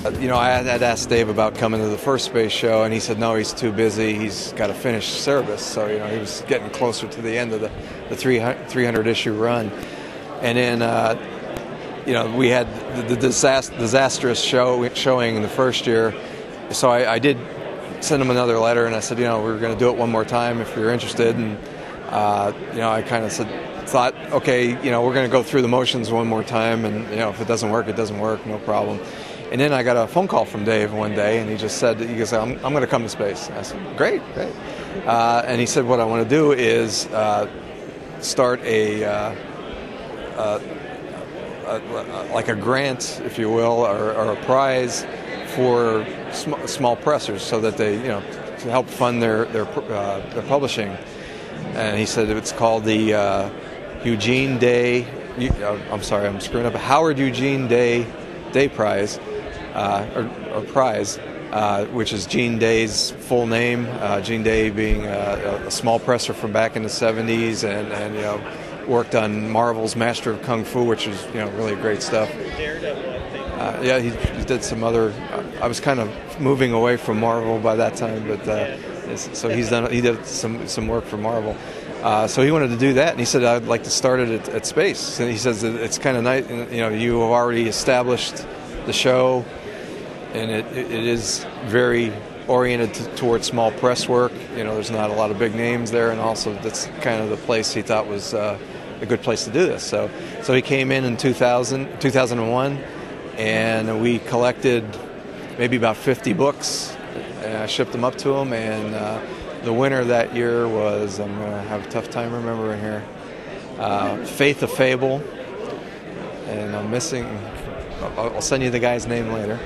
You know, I had asked Dave about coming to the first space show, and he said no, he's too busy. He's got to finish service. So, you know, he was getting closer to the end of the 300 issue run. And then, you know, we had the disastrous showing in the first year. So I did send him another letter, and I said, you know, we're going to do it one more time if you're interested. And, you know, I kind of thought, okay, you know, we're going to go through the motions one more time, and, you know, if it doesn't work, no problem. And then I got a phone call from Dave one day, and he just said, I'm going to come to space. And I said, great. And he said, what I want to do is start like a grant, if you will, or a prize for small pressers, so that they, you know, to help fund their publishing. And he said it's called the Eugene Day. I'm sorry, I'm screwing up. Howard Eugene Day Prize, or prize, which is Gene Day's full name. Gene Day being a small presser from back in the 70s, and you know, worked on Marvel's Master of Kung Fu, which is, you know, really great stuff. Yeah, he did some other. I was kind of moving away from Marvel by that time, but so he did some work for Marvel. So he wanted to do that, and he said, I'd like to start it at space. And he says it's kind of nice, you know, you have already established the show, and it is very oriented towards small press work. You know, there's not a lot of big names there, and also that's kind of the place he thought was a good place to do this. So he came in 2001, and we collected maybe about 50 books, and I shipped them up to him, and the winner that year was, I'm going to have a tough time remembering here, Faith of Fable, and I'm missing, I'll send you the guy's name later.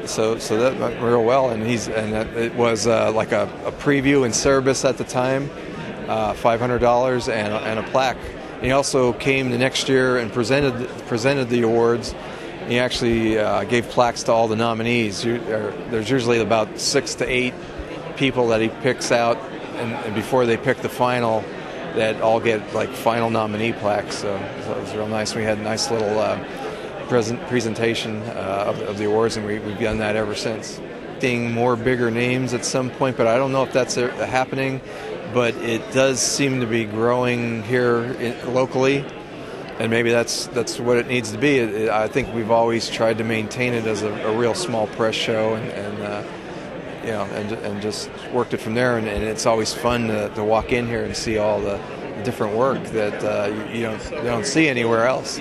So that went real well, and it was like a preview in Cerebus at the time, $500 and a plaque. And he also came the next year and presented the awards. He actually gave plaques to all the nominees. There's usually about 6 to 8 people that he picks out, and before they pick the final, that all get like final nominee plaques. So it was real nice. We had a nice little presentation of the awards, and we've done that ever since. Seeing more bigger names at some point, but I don't know if that's happening. But it does seem to be growing here locally, and maybe that's what it needs to be. I think we've always tried to maintain it as a real small press show, and you know, and just worked it from there. And it's always fun to walk in here and see all the different work that you don't see anywhere else.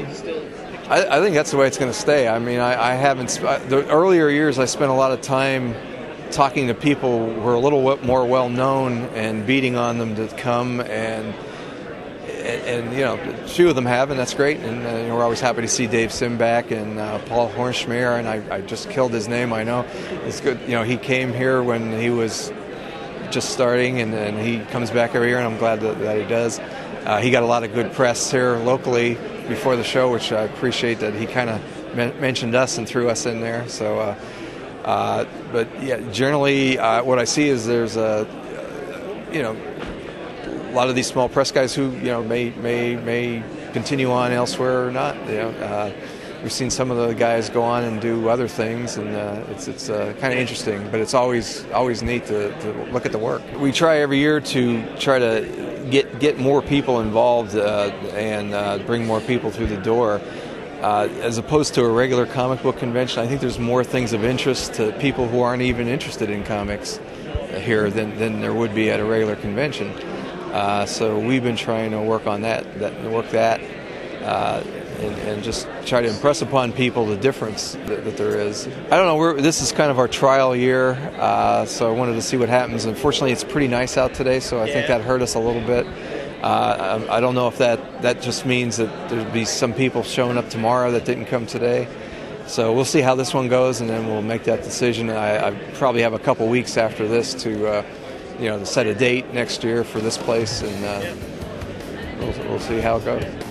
I think that's the way it's going to stay. I mean, I haven't. The earlier years, I spent a lot of time talking to people who are a little more well known and beating on them to come, and you know, a few of them have, and that's great. And you know, we're always happy to see Dave Sim back, and Paul Hornschmeyer, and I just killed his name. I know it's good. You know, he came here when he was just starting, and he comes back every year, and I'm glad that he does. He got a lot of good press here locally before the show, which I appreciate that he kind of mentioned us and threw us in there. So. But yeah, generally, what I see is there's you know, a lot of these small press guys who, you know, may continue on elsewhere or not. You know, we've seen some of the guys go on and do other things, and it's kind of interesting. But it's always neat to look at the work. We try every year to try to get more people involved and bring more people through the door. As opposed to a regular comic book convention, I think there's more things of interest to people who aren't even interested in comics here than there would be at a regular convention. So we've been trying to work on that, and just try to impress upon people the difference that there is. I don't know, this is kind of our trial year, so I wanted to see what happens. Unfortunately, it's pretty nice out today, so I think that hurt us a little bit. I don't know if that just means that there'll be some people showing up tomorrow that didn't come today. So we'll see how this one goes, and then we'll make that decision. I probably have a couple weeks after this to to set a date next year for this place, and we'll see how it goes.